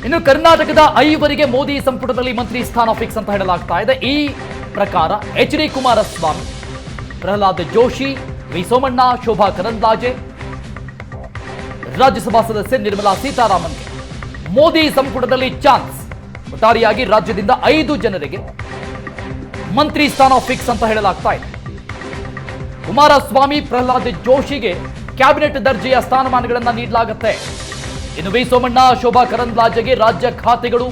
ಇನ್ನು ಕರ್ನಾಟಕದ 5 ಮೋದಿ ಸಂಪುಟದಲ್ಲಿ ಮಂತ್ರಿ ಸ್ಥಾನ ಫಿಕ್ಸ್ ಅಂತ ಹೇಳಲಾಗ್ತಾ ಇದೆ. ಈ ಪ್ರಕಾರ ಎಚ್.ಡಿ. ಕುಮಾರಸ್ವಾಮಿ, ಪ್ರಹ್ಲಾದ್ ಜೋಶಿ, ವಿ ಸೋಮಣ್ಣ, ಶೋಭಾ ಕರಂದ್ಲಾಜೆ, ರಾಜ್ಯಸಭಾ ಸದಸ್ಯೆ ನಿರ್ಮಲಾ ಸೀತಾರಾಮನ್ಗೆ ಮೋದಿ ಸಂಪುಟದಲ್ಲಿ ಚಾನ್ಸ್. ಒಟ್ಟಾರೆಯಾಗಿ ರಾಜ್ಯದಿಂದ 5 ಜನರಿಗೆ ಮಂತ್ರಿ ಸ್ಥಾನ ಫಿಕ್ಸ್ ಅಂತ ಹೇಳಲಾಗ್ತಾ ಇದೆ. ಕುಮಾರಸ್ವಾಮಿ, ಪ್ರಹ್ಲಾದ್ ಜೋಶಿಗೆ ಕ್ಯಾಬಿನೆಟ್ ದರ್ಜೆಯ ಸ್ಥಾನಮಾನಗಳನ್ನು ನೀಡಲಾಗುತ್ತೆ. ಇನ್ನು ವಿ ಸೋಮಣ್ಣ, ಶೋಭಾ ಕರಂದ್ಲಾಜೆಗೆ ರಾಜ್ಯ ಖಾತೆಗಳು.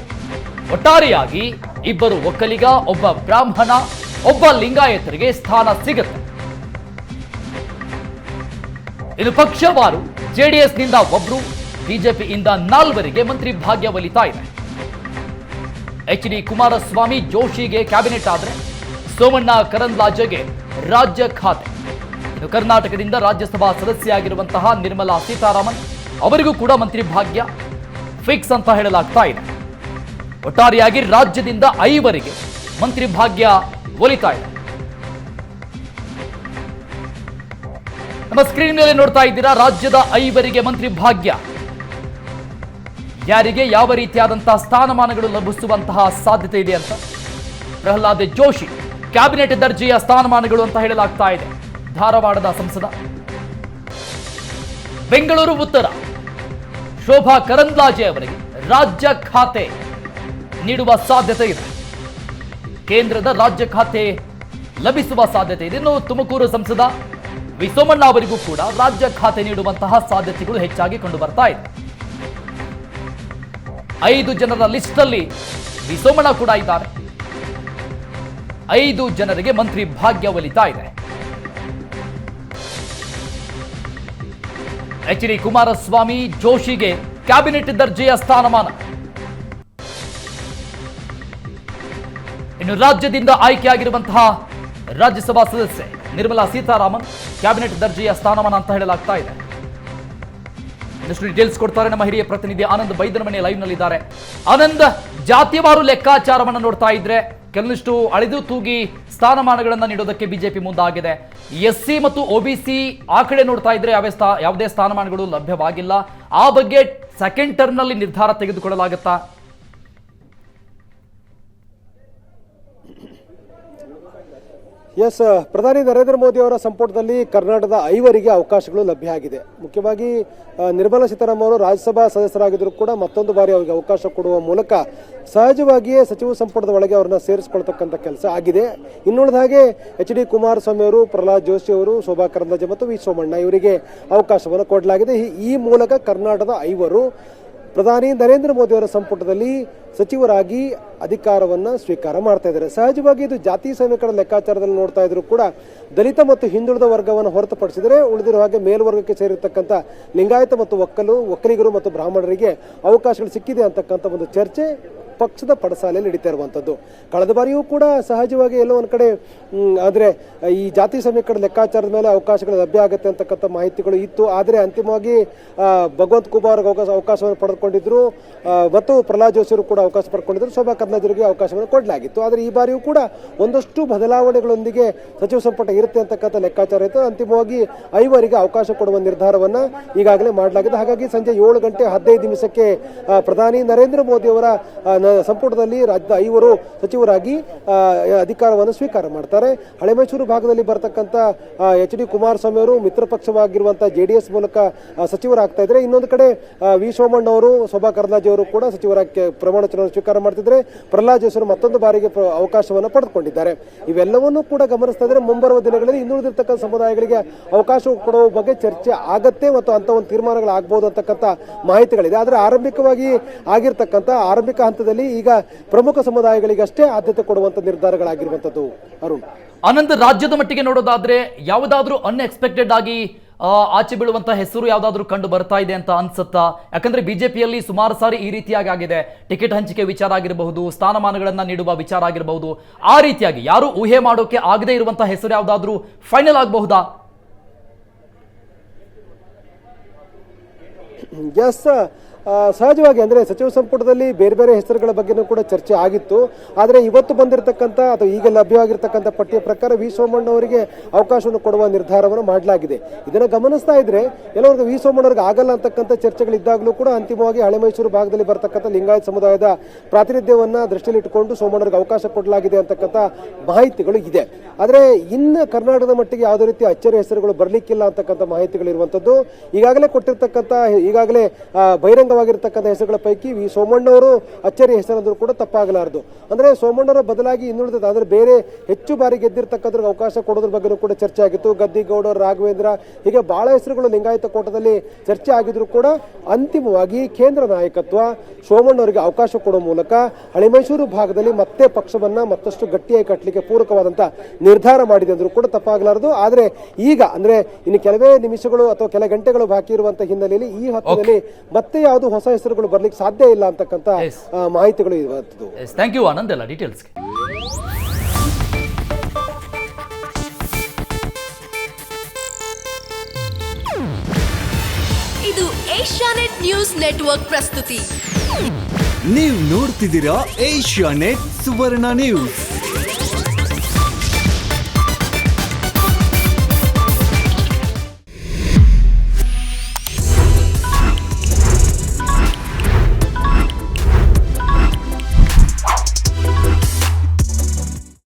ಒಟ್ಟಾರೆಯಾಗಿ 2 ಒಕ್ಕಲಿಗ, ಒಬ್ಬ ಬ್ರಾಹ್ಮಣ, ಒಬ್ಬ ಲಿಂಗಾಯತರಿಗೆ ಸ್ಥಾನ ಸಿಗುತ್ತೆ. ಇನ್ನು ಪಕ್ಷವಾರು ಜೆಡಿಎಸ್ನಿಂದ 1, ಬಿಜೆಪಿಯಿಂದ 4 ಮಂತ್ರಿ ಭಾಗ್ಯ ಒಲಿತಾ ಇದೆ. ಎಚ್.ಡಿ. ಕುಮಾರಸ್ವಾಮಿ, ಜೋಶಿಗೆ ಕ್ಯಾಬಿನೆಟ್ ಆದರೆ ಸೋಮಣ್ಣ, ಕರಂದ್ಲಾಜೆಗೆ ರಾಜ್ಯ ಖಾತೆ. ಇನ್ನು ಕರ್ನಾಟಕದಿಂದ ರಾಜ್ಯಸಭಾ ಸದಸ್ಯೆಯಾಗಿರುವಂತಹ ನಿರ್ಮಲಾ ಸೀತಾರಾಮನ್ ಅವರಿಗೂ ಕೂಡ ಮಂತ್ರಿ ಭಾಗ್ಯ ಫಿಕ್ಸ್ ಅಂತ ಹೇಳಲಾಗ್ತಾ ಇದೆ. ಒಟ್ಟಾರೆಯಾಗಿ ರಾಜ್ಯದಿಂದ 5 ಮಂತ್ರಿ ಭಾಗ್ಯ ಒಲಿತಾ ಇದೆ. ನಮ್ಮ ಸ್ಕ್ರೀನ್ ಮೇಲೆ ನೋಡ್ತಾ ಇದ್ದೀರಾ, ರಾಜ್ಯದ 5 ಮಂತ್ರಿ ಭಾಗ್ಯ. ಯಾರಿಗೆ ಯಾವ ರೀತಿಯಾದಂತಹ ಸ್ಥಾನಮಾನಗಳು ಲಭಿಸುವಂತಹ ಸಾಧ್ಯತೆ ಇದೆ ಅಂತ. ಪ್ರಹ್ಲಾದ್ ಜೋಶಿ ಕ್ಯಾಬಿನೆಟ್ ದರ್ಜೆಯ ಸ್ಥಾನಮಾನಗಳು ಅಂತ ಹೇಳಲಾಗ್ತಾ ಇದೆ. ಧಾರವಾಡದ ಸಂಸದ. ಬೆಂಗಳೂರು ಉತ್ತರ ಶೋಭಾ ಕರಂದ್ಲಾಜೆ ಅವರಿಗೆ ರಾಜ್ಯ ಖಾತೆ ನೀಡುವ ಸಾಧ್ಯತೆ ಇದೆ. ಕೇಂದ್ರದ ರಾಜ್ಯ ಖಾತೆ ಲಭಿಸುವ ಸಾಧ್ಯತೆ ಇದೆ. ಇನ್ನು ತುಮಕೂರು ಸಂಸದ ವಿ ಸೋಮಣ್ಣ ಅವರಿಗೂ ಕೂಡ ರಾಜ್ಯ ಖಾತೆ ನೀಡುವಂತಹ ಸಾಧ್ಯತೆಗಳು ಹೆಚ್ಚಾಗಿ ಕಂಡು ಬರ್ತಾ ಇದೆ. 5 ಜನರ ಲಿಸ್ಟ್ ಅಲ್ಲಿ ವಿ ಸೋಮಣ್ಣ ಕೂಡ ಇದ್ದಾರೆ. 5 ಜನರಿಗೆ ಮಂತ್ರಿ ಭಾಗ್ಯ ಒಲಿತಾ ಇದೆ. ಎಚ್.ಡಿ. ಕುಮಾರಸ್ವಾಮಿ, ಜೋಶಿಗೆ ಕ್ಯಾಬಿನೆಟ್ ದರ್ಜೆಯ ಸ್ಥಾನಮಾನ. ಇನ್ನು ರಾಜ್ಯದಿಂದ ಆಯ್ಕೆಯಾಗಿರುವಂತಹ ರಾಜ್ಯಸಭಾ ಸದಸ್ಯೆ ನಿರ್ಮಲಾ ಸೀತಾರಾಮನ್ ಕ್ಯಾಬಿನೆಟ್ ದರ್ಜೆಯ ಸ್ಥಾನಮಾನ ಅಂತ ಹೇಳಲಾಗ್ತಾ ಇದೆ. ಇನ್ನಷ್ಟು ಡೀಟೇಲ್ಸ್ ಕೊಡ್ತಾರೆ ನಮ್ಮ ಹಿರಿಯ ಪ್ರತಿನಿಧಿ ಆನಂದ್ ಬೈದನಮನೆ ಲೈವ್ ನಲ್ಲಿದ್ದಾರೆ. ಆನಂದ್, ಜಾತಿವಾರು ಲೆಕ್ಕಾಚಾರವನ್ನು ನೋಡ್ತಾ ಇದ್ರೆ ಕೆಲವಷ್ಟು ಅಳೆದು ತೂಗಿ ಸ್ಥಾನಮಾನಗಳನ್ನು ನೀಡೋದಕ್ಕೆ ಬಿಜೆಪಿ ಮುಂದಾಗಿದೆ. ಎಸ್ಸಿ ಮತ್ತು ಒಬಿಸಿ ಆ ಕಡೆ ನೋಡ್ತಾ ಇದ್ರೆ ಯಾವುದೇ ಸ್ಥಾನಮಾನಗಳು ಲಭ್ಯವಾಗಿಲ್ಲ. ಆ ಬಗ್ಗೆ ಸೆಕೆಂಡ್ ಟರ್ಮ್ ನಲ್ಲಿ ನಿರ್ಧಾರ ತೆಗೆದುಕೊಳ್ಳಲಾಗುತ್ತಾ? ಎಸ್, ಪ್ರಧಾನಿ ನರೇಂದ್ರ ಮೋದಿ ಅವರ ಸಂಪುಟದಲ್ಲಿ ಕರ್ನಾಟಕದ 5 ಅವಕಾಶಗಳು ಲಭ್ಯ ಆಗಿದೆ. ಮುಖ್ಯವಾಗಿ ನಿರ್ಮಲಾ ಸೀತಾರಾಮನ್ ಅವರು ರಾಜ್ಯಸಭಾ ಸದಸ್ಯರಾಗಿದ್ದರೂ ಕೂಡ ಮತ್ತೊಂದು ಬಾರಿ ಅವರಿಗೆ ಅವಕಾಶ ಕೊಡುವ ಮೂಲಕ ಸಹಜವಾಗಿಯೇ ಸಚಿವ ಸಂಪುಟದ ಒಳಗೆ ಅವರನ್ನ ಸೇರಿಸಿಕೊಳ್ತಕ್ಕಂಥ ಕೆಲಸ ಆಗಿದೆ. ಇನ್ನುಳಿದ ಹಾಗೆ ಎಚ್.ಡಿ. ಕುಮಾರಸ್ವಾಮಿ ಅವರು, ಪ್ರಹ್ಲಾದ್ ಜೋಶಿ ಅವರು, ಶೋಭಾ ಕರಂದ್ಲಾಜೆ ಮತ್ತು ವಿ ಸೋಮಣ್ಣ ಇವರಿಗೆ ಅವಕಾಶವನ್ನು ಕೊಡಲಾಗಿದೆ. ಈ ಮೂಲಕ ಕರ್ನಾಟಕದ 5 ಪ್ರಧಾನಿ ನರೇಂದ್ರ ಮೋದಿ ಅವರ ಸಂಪುಟದಲ್ಲಿ ಸಚಿವರಾಗಿ ಅಧಿಕಾರವನ್ನು ಸ್ವೀಕಾರ ಮಾಡ್ತಾ ಇದ್ದಾರೆ. ಸಹಜವಾಗಿ ಇದು ಜಾತಿ ಸಮೀಕರಣ ಲೆಕ್ಕಾಚಾರದಲ್ಲಿ ನೋಡ್ತಾ ಇದ್ರು ಕೂಡ ದಲಿತ ಮತ್ತು ಹಿಂದುಳಿದ ವರ್ಗವನ್ನು ಹೊರತುಪಡಿಸಿದರೆ ಉಳಿದಿರುವ ಹಾಗೆ ಮೇಲ್ವರ್ಗಕ್ಕೆ ಸೇರಿರ್ತಕ್ಕಂಥ ಲಿಂಗಾಯತ ಮತ್ತು ಒಕ್ಕಲಿಗರು ಮತ್ತು ಬ್ರಾಹ್ಮಣರಿಗೆ ಅವಕಾಶಗಳು ಸಿಕ್ಕಿದೆ ಅಂತಕ್ಕಂಥ ಒಂದು ಚರ್ಚೆ ಪಕ್ಷದ ಪಡಸಾಲೆಯಲ್ಲಿ ನಡೀತಾ ಇರುವಂಥದ್ದು. ಕಳೆದ ಬಾರಿಯೂ ಕೂಡ ಸಹಜವಾಗಿ ಎಲ್ಲೋ ಒಂದು ಕಡೆ ಆದರೆ ಈ ಜಾತಿ ಸಮೀಕರಣ ಲೆಕ್ಕಾಚಾರದ ಮೇಲೆ ಅವಕಾಶಗಳು ಲಭ್ಯ ಆಗುತ್ತೆ ಅಂತಕ್ಕಂಥ ಮಾಹಿತಿಗಳು ಇತ್ತು. ಆದರೆ ಅಂತಿಮವಾಗಿ ಭಗವಂತ ಖೂಬಾ ಅವ್ರಿಗೆ ಅವಕಾಶವನ್ನು ಪಡೆದುಕೊಂಡಿದ್ರು ಮತ್ತು ಪ್ರಹ್ಲಾದ್ ಜೋಶಿಯವರು ಕೂಡ ಅವಕಾಶ ಪಡ್ಕೊಂಡಿದ್ರು. ಶೋಭಾ ಕರಂದ್ಲಾಜೆಗೆ ಅವಕಾಶವನ್ನು ಕೊಡಲಾಗಿತ್ತು. ಆದರೆ ಈ ಬಾರಿಯೂ ಕೂಡ ಒಂದಷ್ಟು ಬದಲಾವಣೆಗಳೊಂದಿಗೆ ಸಚಿವ ಸಂಪುಟ ಇರುತ್ತೆ ಅಂತಕ್ಕಂಥ ಲೆಕ್ಕಾಚಾರ ಇತ್ತು. ಅಂತಿಮವಾಗಿ 5 ಅವಕಾಶ ಕೊಡುವ ನಿರ್ಧಾರವನ್ನು ಈಗಾಗಲೇ ಮಾಡಲಾಗಿದೆ. ಹಾಗಾಗಿ ಸಂಜೆ 7:15 ಪ್ರಧಾನಿ ನರೇಂದ್ರ ಮೋದಿ ಅವರ ಸಂಪುಟದಲ್ಲಿ ರಾಜ್ಯದ 5 ಸಚಿವರಾಗಿ ಅಧಿಕಾರವನ್ನು ಸ್ವೀಕಾರ ಮಾಡ್ತಾರೆ. ಹಳೆ ಮೈಸೂರು ಭಾಗದಲ್ಲಿ ಬರತಕ್ಕಂಥ ಎಚ್.ಡಿ. ಕುಮಾರಸ್ವಾಮಿ ಅವರು ಮಿತ್ರ ಪಕ್ಷವಾಗಿರುವಂತಹ ಜೆಡಿಎಸ್ ಮೂಲಕ ಸಚಿವರಾಗ್ತಾ ಇದ್ದಾರೆ. ಇನ್ನೊಂದು ಕಡೆ ವಿ ಸೋಮಣ್ಣ ಅವರು, ಶೋಭಾ ಕರಂದ್ಲಾಜೆ ಅವರು ಕೂಡ ಸಚಿವರಾಗಿ ಪ್ರಮಾಣ ವಚನ ಸ್ವೀಕಾರ ಮಾಡ್ತಿದ್ರೆ. ಪ್ರಹ್ಲಾದ್ ಜೋಶಿ ಮತ್ತೊಂದು ಬಾರಿಗೆ ಅವಕಾಶವನ್ನು ಪಡೆದುಕೊಂಡಿದ್ದಾರೆ. ಇವೆಲ್ಲವನ್ನೂ ಕೂಡ ಗಮನಿಸ್ತಾ ಇದ್ರೆ ಮುಂಬರುವ ದಿನಗಳಲ್ಲಿ ಇನ್ನುಳಿದಿರ್ತಕ್ಕಂಥ ಸಮುದಾಯಗಳಿಗೆ ಅವಕಾಶ ಕೊಡುವ ಬಗ್ಗೆ ಚರ್ಚೆ ಆಗತ್ತೆ ಮತ್ತು ಅಂತ ಒಂದು ತೀರ್ಮಾನಗಳಾಗಬಹುದು ಅಂತಕ್ಕಂಥ ಮಾಹಿತಿಗಳಿದೆ. ಆದರೆ ಆರಂಭಿಕವಾಗಿ ಆಗಿರ್ತಕ್ಕಂಥ ಆರಂಭಿಕ ಹಂತದಲ್ಲಿ ಈಗ ಪ್ರಮುಖ ಸಮುದಾಯಗಳಿಗಷ್ಟೇ ಆದ್ಯತೆ ಕೊಡುವಂತ ನಿರ್ಧಾರಗಳಾಗಿರುವಂತದ್ದು. ಅರುಣ್, ಆನಂದ್, ರಾಜ್ಯದ ಮಟ್ಟಿಗೆ ನೋಡೋದಾದ್ರೆ ಯಾವುದಾದ್ರೂ ಅನ್ಎಕ್ಸ್ಪೆಕ್ಟೆಡ್ ಆಗಿ ಆಚೆ ಬೀಳುವಂತಹ ಹೆಸರು ಯಾವುದಾದ್ರೂ ಕಂಡು ಬರ್ತಾ ಇದೆ ಅಂತ ಅನ್ಸುತ್ತಾ? ಯಾಕಂದ್ರೆ ಬಿಜೆಪಿಯಲ್ಲಿ ಸುಮಾರು ಸಾರಿ ಈ ರೀತಿಯಾಗಿ ಆಗಿದೆ. ಟಿಕೆಟ್ ಹಂಚಿಕೆ ವಿಚಾರ ಆಗಿರಬಹುದು, ಸ್ಥಾನಮಾನಗಳನ್ನ ನೀಡುವ ವಿಚಾರ ಆಗಿರಬಹುದು. ಆ ರೀತಿಯಾಗಿ ಯಾರು ಊಹೆ ಮಾಡೋಕೆ ಆಗದೇ ಇರುವಂತಹ ಹೆಸರು ಯಾವುದಾದ್ರೂ ಫೈನಲ್ ಆಗಬಹುದಾ? ಎಸ್, ಸಹಜವಾಗಿ ಅಂದರೆ ಸಚಿವ ಸಂಪುಟದಲ್ಲಿ ಬೇರೆ ಬೇರೆ ಹೆಸರುಗಳ ಬಗ್ಗೆನೂ ಕೂಡ ಚರ್ಚೆ ಆಗಿತ್ತು. ಆದರೆ ಇವತ್ತು ಬಂದಿರತಕ್ಕಂಥ ಅಥವಾ ಈಗ ಲಭ್ಯವಾಗಿರ್ತಕ್ಕಂಥ ಪಟ್ಟಿಯ ಪ್ರಕಾರ ವಿ ಸೋಮಣ್ಣ ಅವರಿಗೆ ಅವಕಾಶವನ್ನು ಕೊಡುವ ನಿರ್ಧಾರವನ್ನು ಮಾಡಲಾಗಿದೆ. ಇದನ್ನು ಗಮನಿಸ್ತಾ ಇದ್ರೆ ಎಲ್ಲರಿಗೂ ವಿ ಸೋಮಣ್ಣವ್ರಿಗೆ ಆಗಲ್ಲ ಅಂತಕ್ಕಂಥ ಚರ್ಚೆಗಳಿದ್ದಾಗಲೂ ಕೂಡ ಅಂತಿಮವಾಗಿ ಹಳೆ ಮೈಸೂರು ಭಾಗದಲ್ಲಿ ಬರ್ತಕ್ಕಂಥ ಲಿಂಗಾಯತ್ ಸಮುದಾಯದ ಪ್ರಾತಿನಿಧ್ಯವನ್ನ ದೃಷ್ಟಿಯಲ್ಲಿಟ್ಟುಕೊಂಡು ಸೋಮಣ್ಣವ್ರಿಗೆ ಅವಕಾಶ ಕೊಡಲಾಗಿದೆ ಅಂತಕ್ಕಂಥ ಮಾಹಿತಿಗಳು ಇದೆ. ಆದರೆ ಇನ್ನು ಕರ್ನಾಟಕದ ಮಟ್ಟಿಗೆ ಯಾವುದೇ ರೀತಿ ಅಚ್ಚರಿ ಹೆಸರುಗಳು ಬರಲಿಕ್ಕಿಲ್ಲ ಅಂತಕ್ಕಂಥ ಮಾಹಿತಿಗಳು ಇರುವಂಥದ್ದು. ಈಗಾಗಲೇ ಕೊಟ್ಟಿರ್ತಕ್ಕಂಥ ಈಗಾಗಲೇ ಬಹಿರಂಗವಾಗಿರ್ತಕ್ಕಂಥ ಹೆಸರುಗಳ ಪೈಕಿ ವಿ ಸೋಮಣ್ಣವರು ಅಚ್ಚರಿ ಹೆಸರಂದ್ರೂ ಕೂಡ ತಪ್ಪಾಗಲಾರದು. ಅಂದರೆ ಸೋಮಣ್ಣವರ ಬದಲಾಗಿ ಇನ್ನುಳಿದ ಅಂದರೆ ಬೇರೆ ಹೆಚ್ಚು ಬಾರಿ ಗೆದ್ದಿರ್ತಕ್ಕಂಥ ಅವಕಾಶ ಕೊಡೋದ್ರ ಬಗ್ಗೆ ಕೂಡ ಚರ್ಚೆ ಆಗಿತ್ತು. ಗದ್ದಿಗೌಡ, ರಾಘವೇಂದ್ರ, ಹೀಗೆ ಬಹಳ ಹೆಸರುಗಳು ಲಿಂಗಾಯತ ಕೋಟದಲ್ಲಿ ಚರ್ಚೆ ಆಗಿದ್ರು ಕೂಡ ಅಂತಿಮವಾಗಿ ಕೇಂದ್ರ ನಾಯಕತ್ವ ಸೋಮಣ್ಣವರಿಗೆ ಅವಕಾಶ ಕೊಡುವ ಮೂಲಕ ಹಳೆಮೈಸೂರು ಭಾಗದಲ್ಲಿ ಮತ್ತೆ ಪಕ್ಷವನ್ನ ಮತ್ತಷ್ಟು ಗಟ್ಟಿಯಾಗಿ ಕಟ್ಟಲಿಕ್ಕೆ ಪೂರಕವಾದಂಥ ನಿರ್ಧಾರ ಮಾಡಿದೆ ಅಂದ್ರೂ ಕೂಡ ತಪ್ಪಾಗಲಾರದು. ಆದರೆ ಈಗ ಅಂದ್ರೆ ಇನ್ನು ಕೆಲವೇ ನಿಮಿಷಗಳು ಅಥವಾ ಕೆಲ ಗಂಟೆಗಳು ಬಾಕಿ ಇರುವಂತಹ ಹಿನ್ನೆಲೆಯಲ್ಲಿ ಈ ಹಂತದಲ್ಲಿ ಮತ್ತೆ ಯಾವುದು ಹೊಸ ಹೆಸರುಗಳು ಬರ್ಲಿಕ್ಕೆ ಸಾಧ್ಯ ಇಲ್ಲ ಅಂತಕ್ಕಂಥ ಮಾಹಿತಿಗಳು ಇರುವಂತದ್ದು. ಥ್ಯಾಂಕ್ ಯು ಆನಂದ್ ಎಲ್ಲ ಡೀಟೇಲ್ಸ್ಗೆ. ಇದು ಏಷ್ಯಾನೆಟ್ ನ್ಯೂಸ್ ನೆಟ್ವರ್ಕ್ ಪ್ರಸ್ತುತಿ. ನೀವು ನೋಡ್ತಿದ್ದೀರಾ ಏಷ್ಯಾನೆಟ್ ಸುವರ್ಣ ನ್ಯೂಸ್.